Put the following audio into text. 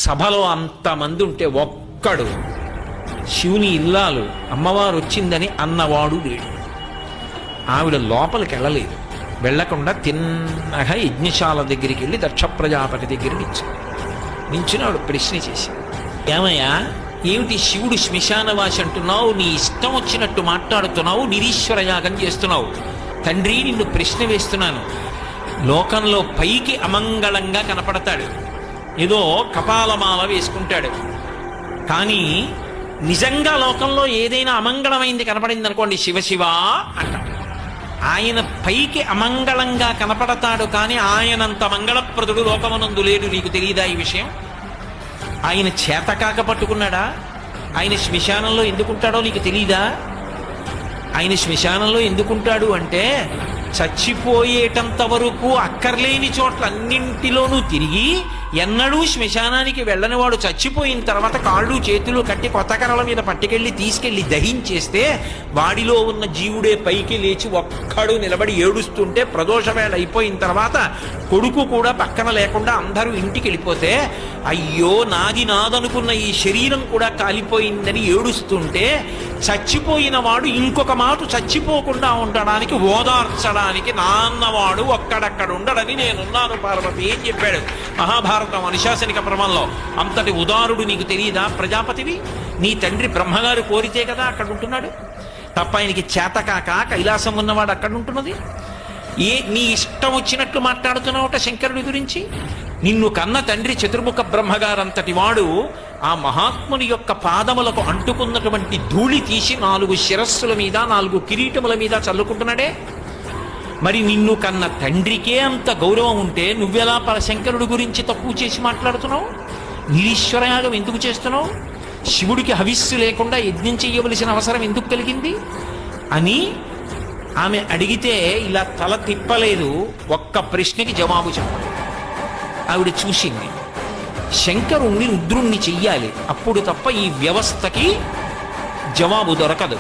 సభలో అంతమంది ఉంటే ఒక్కడు శివుని ఇల్లాలు అమ్మవారు వచ్చిందని అన్నవాడు లేడు. ఆవిడ లోపలికి వెళ్ళలేదు. వెళ్లకుండా తిన్నగా యజ్ఞశాల దగ్గరికి వెళ్ళి దక్ష ప్రజాపతి దగ్గర నించుని ఆవిడ ప్రశ్న చేసి, ఏమయ్యా, ఏమిటి శివుడు శ్మశానవాసి అంటున్నావు, నీ ఇష్టం వచ్చినట్టు మాట్లాడుతున్నావు, నిరీశ్వర యాగం చేస్తున్నావు. తండ్రి, నిన్ను ప్రశ్న వేస్తున్నాను. లోకంలో పైకి అమంగళంగా కనపడతాడు, ఏదో కపాలమాల వేసుకుంటాడు, కానీ నిజంగా లోకంలో ఏదైనా అమంగళమైంది కనపడింది అనుకోండి, శివశివ అంటాడు. ఆయన పైకి అమంగళంగా కనపడతాడు, కానీ ఆయనంత మంగళప్రదుడు లోకమనందు లేడు. నీకు తెలియదా ఈ విషయం? ఆయన చేతకాక పట్టుకున్నాడా? ఆయన శ్మశానంలో ఎందుకుంటాడో నీకు తెలీదా? ఆయన శ్మశానంలో ఎందుకుంటాడు అంటే, చచ్చిపోయేటంత వరకు అక్కర్లేని చోట్ల అన్నింటిలోనూ తిరిగి ఎన్నడూ శ్మశానానికి వెళ్ళని వాడు చచ్చిపోయిన తర్వాత కాళ్ళు చేతులు కట్టి కొత్త కర్రల మీద పట్టుకెళ్ళి తీసుకెళ్లి దహించేస్తే వాడిలో ఉన్న జీవుడే పైకి లేచి ఒక్కడు నిలబడి ఏడుస్తుంటే, ప్రదోషవేళ అయిపోయిన తర్వాత కొడుకు కూడా పక్కన లేకుండా అందరూ ఇంటికి వెళ్ళిపోతే, అయ్యో నాది నాదనుకున్న ఈ శరీరం కూడా కాలిపోయిందని ఏడుస్తుంటే, చచ్చిపోయిన వాడు ఇంకొక మాట చచ్చిపోకుండా ఉండడానికి, ఓదార్చడానికి నాన్నవాడు ఒక్కడక్కడ ఉండడని నేనున్నాను పార్వతి ఏం చెప్పాడు మహాభారతం అనుశాసనిక పర్వంలో. అంతటి ఉదారుడు నీకు తెలియదా? ప్రజాపతివి, నీ తండ్రి బ్రహ్మగారు కోరితే కదా అక్కడ ఉంటున్నాడు తప్ప ఆయనకి చేతకాక కైలాసం ఉన్నవాడు అక్కడ ఉంటున్నది. నీ ఇష్టం వచ్చినట్లు మాట్లాడుతున్నావుట శంకరుడి గురించి. నిన్ను కన్న తండ్రి చతుర్ముఖ బ్రహ్మగారంతటి వాడు ఆ మహాత్ముని యొక్క పాదములకు అంటుకున్నటువంటి ధూళి తీసి 4 శిరస్సుల మీద 4 కిరీటముల మీద చల్లుకుంటున్నాడే. మరి నిన్ను కన్న తండ్రికే అంత గౌరవం ఉంటే నువ్వెలా శంకరుడి గురించి తక్కువ చేసి మాట్లాడుతున్నావు? నిరీశ్వరయాగం ఎందుకు చేస్తున్నావు? శివుడికి హవిస్సు లేకుండా యజ్ఞం చెయ్యవలసిన అవసరం ఎందుకు కలిగింది అని ఆమె అడిగితే ఇలా తల తిప్పలేదు, ఒక్క ప్రశ్నకి జవాబు చెప్పలేదు. ఆవిడ చూసింది, శంకరుణ్ణి రుద్రుణ్ణి చెయ్యాలి, అప్పుడు తప్ప ఈ వ్యవస్థకి జవాబు దొరకదు.